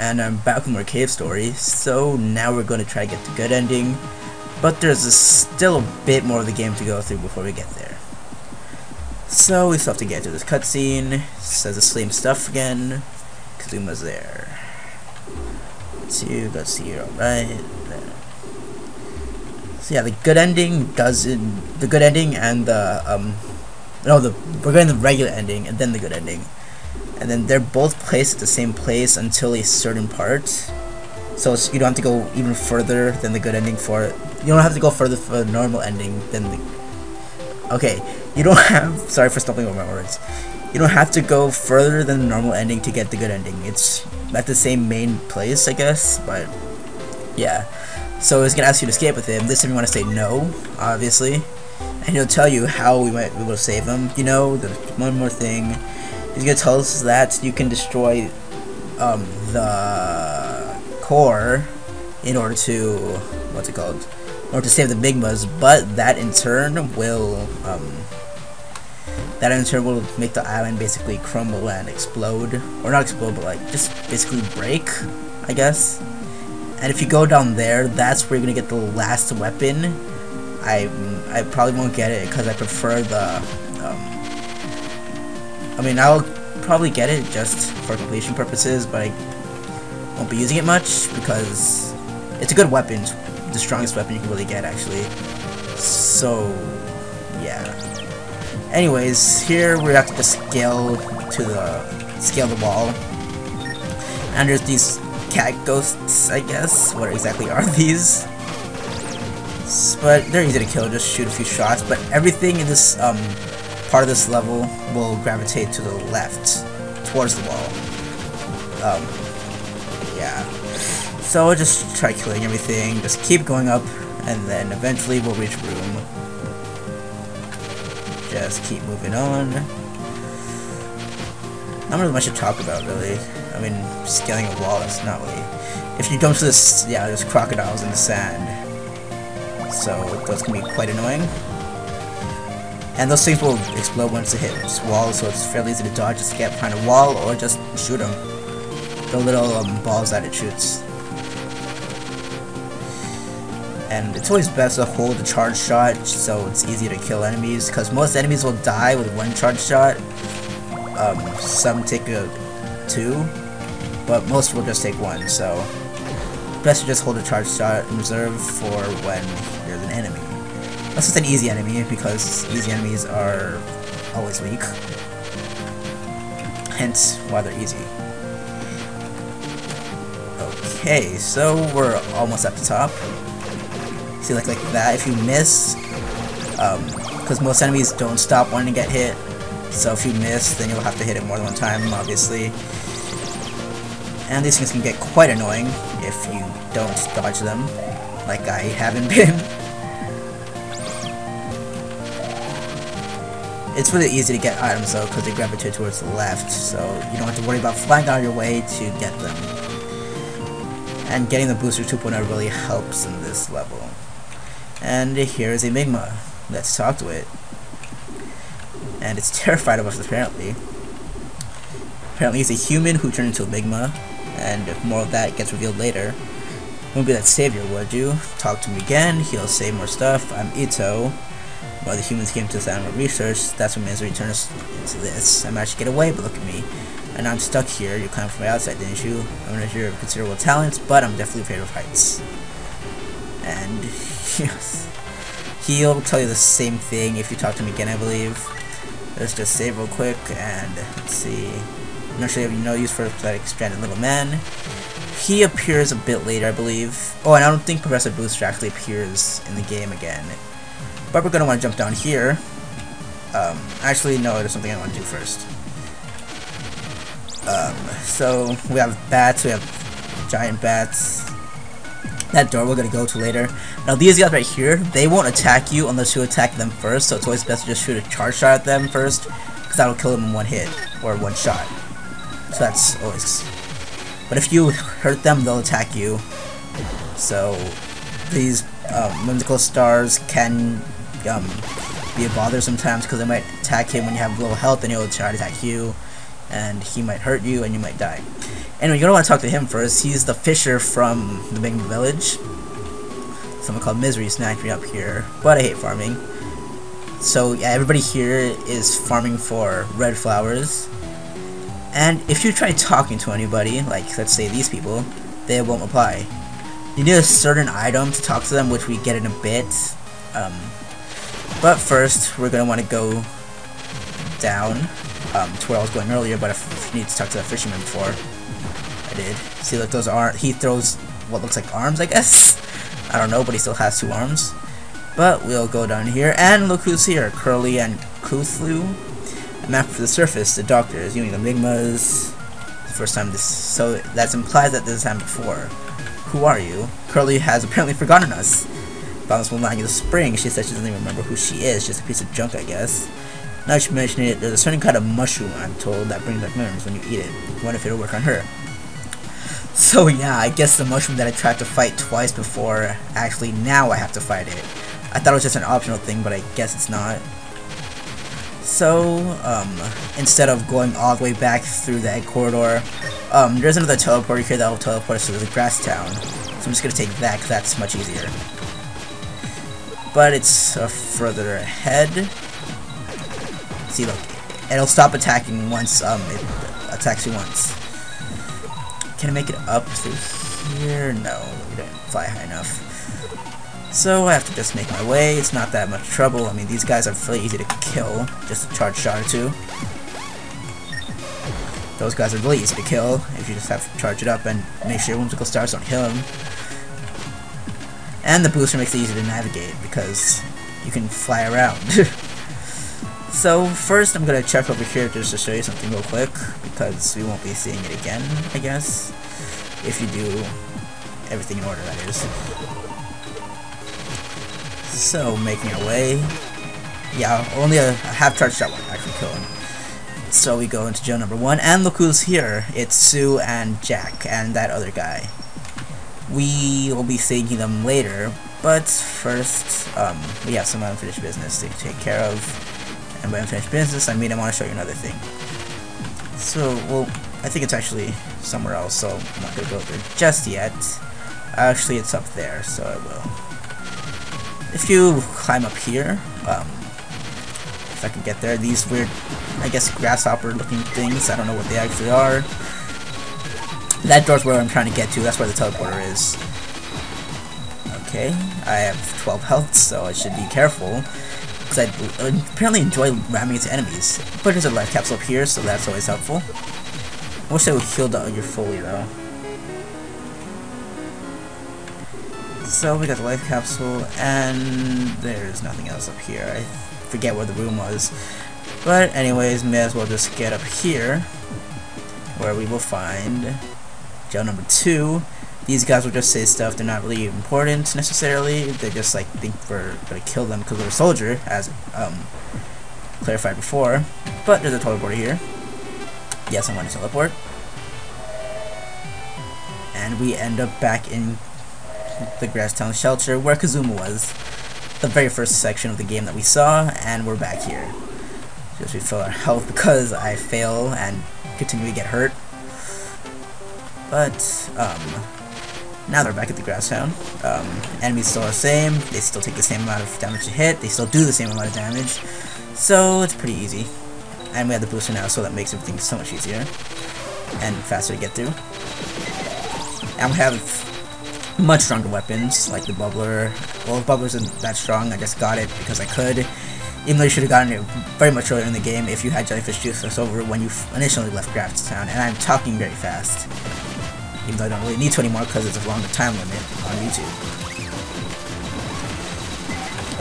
and I'm back with more cave story. So now we're going to try to get the good ending, but there's still a bit more of the game to go through before we get there. So we still have to get to this cutscene. It says the same stuff again. Kazuma's there. Let's see here. Alright. So yeah, the good ending doesn't. The good ending and the we're getting the regular ending and then the good ending. And then they're both placed at the same place until a certain part. So you don't have to go even further than the good ending for it. You don't have to go further for the normal ending than the... Okay, you don't have... Sorry for stumbling over my words. You don't have to go further than the normal ending to get the good ending. It's at the same main place, I guess, but... Yeah. So it's gonna ask you to escape with him. This time you want to say no, obviously. And he'll tell you how we might be able to save him. You know, there's one more thing. He's gonna tell us that you can destroy the core in order to what's it called? In order to save the Migmas, but that in turn will make the island basically crumble and explode, or not explode, but like just basically break, I guess. And if you go down there, that's where you're gonna get the last weapon. I probably won't get it because I prefer the I mean, I'll probably get it just for completion purposes, but I won't be using it much because it's a good weapon, the strongest weapon you can really get, actually. So, yeah. Anyways, here we have to just scale the wall, and there's these cat ghosts, I guess. What exactly are these? But they're easy to kill. Just shoot a few shots. But everything in this part of this level will gravitate to the left, towards the wall. Yeah. So we'll just try killing everything, just keep going up, and then eventually we'll reach room. Just keep moving on. Not really much to talk about, really. I mean, scaling a wall is not really... If you don't see this, yeah, there's crocodiles in the sand. So those can be quite annoying. And those things will explode once they hit this wall, so it's fairly easy to dodge, just get behind a wall, or just shoot them. The little balls that it shoots. And it's always best to hold a charge shot, so it's easy to kill enemies, because most enemies will die with one charge shot. Some take two, but most will just take one, so best to just hold a charge shot in reserve for when there's an enemy. That's just an easy enemy, because easy enemies are always weak. Hence why they're easy. Okay, so we're almost at the top. See, like that, if you miss, because most enemies don't stop wanting to get hit, so if you miss, then you'll have to hit it more than one time, obviously. And these things can get quite annoying if you don't dodge them, like I haven't been. It's really easy to get items though, because they gravitate towards the left, so you don't have to worry about flying out of your way to get them. And getting the booster 2.0 really helps in this level. And here is a Migma. Let's talk to it. And it's terrified of us, apparently. Apparently he's a human who turned into a Migma, and if more of that gets revealed later. Won't be that savior, would you? Talk to me again, he'll say more stuff. I'm Ito. While the humans came to this animal research, that's when Misery turned us into this. I managed to get away, but look at me. And now I'm stuck here. You climbed from the outside, didn't you? I'm not sure of considerable talents, but I'm definitely afraid of heights. And yes, he'll tell you the same thing if you talk to him again, I believe. Let's just save real quick, and let's see. I'm not sure if you know use for a pathetic stranded little man. He appears a bit later, I believe. Oh, and I don't think Professor Booster actually appears in the game again. But we're gonna want to jump down here. Actually, no, there's something I want to do first. So we have bats, we have giant bats. That door we're gonna go to later. Now these guys right here, they won't attack you unless you attack them first, so it's always best to just shoot a charge shot at them first, because that'll kill them in one hit, or one shot. So that's always... But if you hurt them, they'll attack you. So these whimsical stars can be a bother sometimes, because they might attack him when you have low health, and he'll try to attack you, and he might hurt you, and you might die. Anyway, you're gonna want to talk to him first. He's the fisher from the big village. Someone called Misery snagged me up here, but I hate farming. So yeah, everybody here is farming for red flowers. And if you try talking to anybody, like let's say these people, they won't reply. You need a certain item to talk to them, which we get in a bit. But first, we're gonna want to go down to where I was going earlier. But if you need to talk to the fisherman before, I did. See, look, those are he throws what looks like arms, I guess. I don't know, but he still has 2 arms. But we'll go down here, and look who's here, Curly and Cthulhu. A map for the surface. The doctor is using enigmas. The first time this, so that implies that this happened before. Who are you? Curly has apparently forgotten us. Found this one lying in the spring. She said she doesn't even remember who she is. Just a piece of junk, I guess. Now that you mention it, there's a certain kind of mushroom, I'm told, that brings back memories when you eat it. I wonder if it'll work on her. So yeah, I guess the mushroom that I tried to fight twice before, actually now I have to fight it. I thought it was just an optional thing, but I guess it's not. So, instead of going all the way back through the egg corridor, there's another teleporter here that will teleport us to the grass town. So I'm just gonna take that, because that's much easier. But it's further ahead. See, look, it'll stop attacking once it attacks you once. Can I make it up through here? No, we didn't fly high enough. So I have to just make my way. It's not that much trouble. I mean, these guys are really easy to kill. Just a charge shot or 2. Those guys are really easy to kill if you just have to charge it up and make sure whimsical stars don't kill them. And the booster makes it easy to navigate because you can fly around. So first I'm gonna check over here just to show you something real quick, because we won't be seeing it again, I guess, if you do everything in order, that is. So making our way. Yeah, only a half charge shot won't actually kill him. So we go into jail number 1, and look who's here. It's Sue and Jack and that other guy. We will be seeing them later, but first we have some unfinished business to take care of. And by unfinished business, I mean I want to show you another thing. So, well, I think it's actually somewhere else, so I'm not going to go there just yet. Actually, it's up there, so I will. If you climb up here, if I can get there, these weird, I guess, grasshopper-looking things, I don't know what they actually are. That door's where I'm trying to get to, that's where the teleporter is. Okay, I have 12 health, so I should be careful. Because I apparently enjoy ramming into enemies. But there's a life capsule up here, so that's always helpful. I wish I would heal your fully though. So we got the life capsule, and there's nothing else up here. I forget where the room was. But anyways, may as well just get up here, where we will find jail number 2. These guys will just say stuff, they're not really important necessarily, they just like think we're gonna kill them because we're a soldier, as clarified before. But there's a teleporter here. Yes, I want to teleport. And we end up back in the Grasstown shelter where Kazuma was. The very first section of the game that we saw, and we're back here. Just refill our health because I fail and continue to get hurt. But, now they're back at the Grasstown. Enemies still are the same, they still take the same amount of damage to hit, they still do the same amount of damage, so it's pretty easy. And we have the booster now, so that makes everything so much easier and faster to get through. And we have much stronger weapons, like the bubbler. Well, the bubbler isn't that strong, I just got it because I could. Even though you should have gotten it very much earlier in the game if you had jellyfish juice left over when you initially left Grasstown. And I'm talking very fast. Even though I don't really need to anymore because it's a longer time limit on YouTube.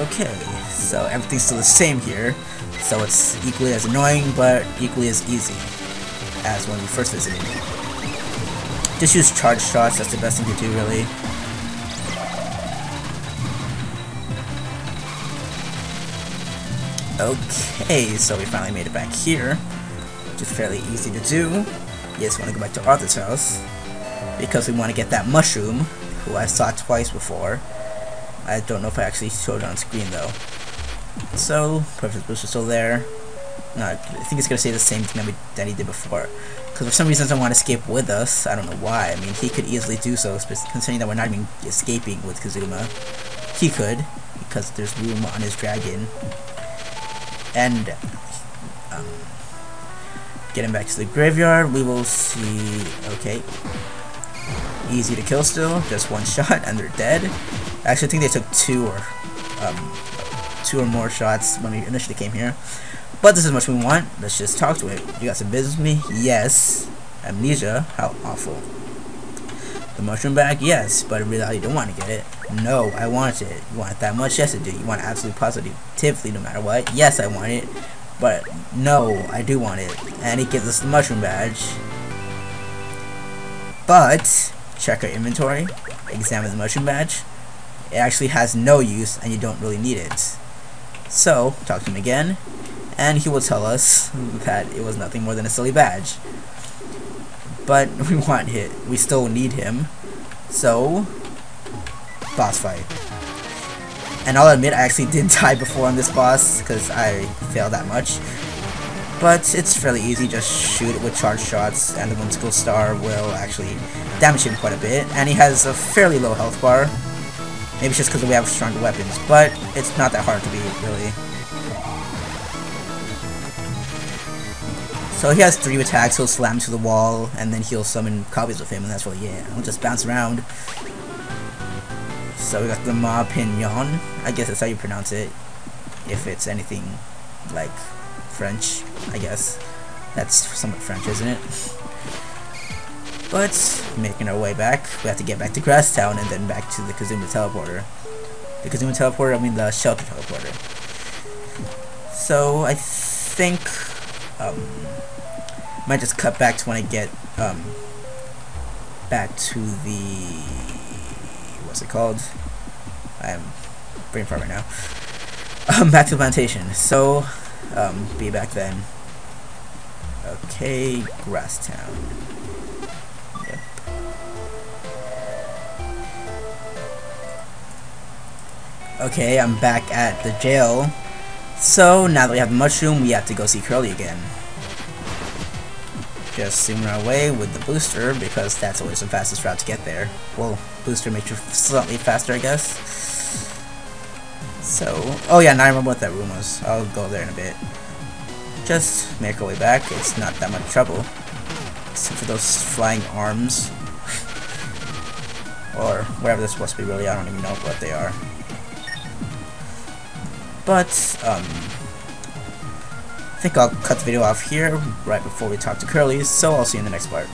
Okay, so everything's still the same here. So it's equally as annoying, but equally as easy as when we first visited. Just use charge shots, that's the best thing to do, really. Okay, so we finally made it back here, which is fairly easy to do. Yes, we want to go back to Arthur's house, because we want to get that mushroom, who I saw twice before. I don't know if I actually showed it on screen, though. So, Perfect Booster's still there. No, I think it's going to say the same thing that he did before. because for some reason doesn't want to escape with us. I don't know why. I mean, he could easily do so, considering that we're not even escaping with Kazuma. He could, because there's room on his dragon. And getting back to the graveyard, we will see. Okay, easy to kill still, just one shot and they're dead. I actually think they took two or more shots when we initially came here. But this is much we want. Let's just talk to it. You got some business with me? Yes. Amnesia? How awful. The mushroom bag? Yes, but in reality you don't want to get it. No, I want it. You want it that much? Yes I do. You want it absolutely positively no matter what? Yes I want it. But no, I do want it. And he gives us the mushroom badge. But check our inventory. Examine the mushroom badge. It actually has no use and you don't really need it. So, talk to him again. And he will tell us that it was nothing more than a silly badge. But we want it. We still need him. So, boss fight. And I'll admit I actually did die before on this boss because I failed that much. But it's fairly easy. Just shoot it with charge shots and the whimsical star will actually damage him quite a bit. And he has a fairly low health bar. Maybe it's just because we have stronger weapons, but it's not that hard to beat, really. So he has 3 attacks, he'll slam to the wall, and then he'll summon copies of him, and that's really it. He'll just bounce around. So we got the Ma Pignon, I guess that's how you pronounce it, if it's anything like French, I guess. That's somewhat French, isn't it? But, making our way back, we have to get back to Grass Town and then back to the Kazuma teleporter. The Kazuma teleporter, I mean the shelter teleporter. So, I think, might just cut back to when I get, back to the, what's it called? I'm brain fart right now. Back to the plantation. So, be back then. Okay, Grass Town. Yep. Okay, I'm back at the jail. So, now that we have the mushroom, we have to go see Curly again. Just zooming our way with the booster, because that's always the fastest route to get there. Well, booster makes you slightly faster, I guess. So, oh yeah, now I remember what that room was. I'll go there in a bit. Just make our way back. It's not that much trouble. Except for those flying arms. Or whatever they're supposed to be, really. I don't even know what they are. But, I think I'll cut the video off here right before we talk to Curly, so I'll see you in the next part.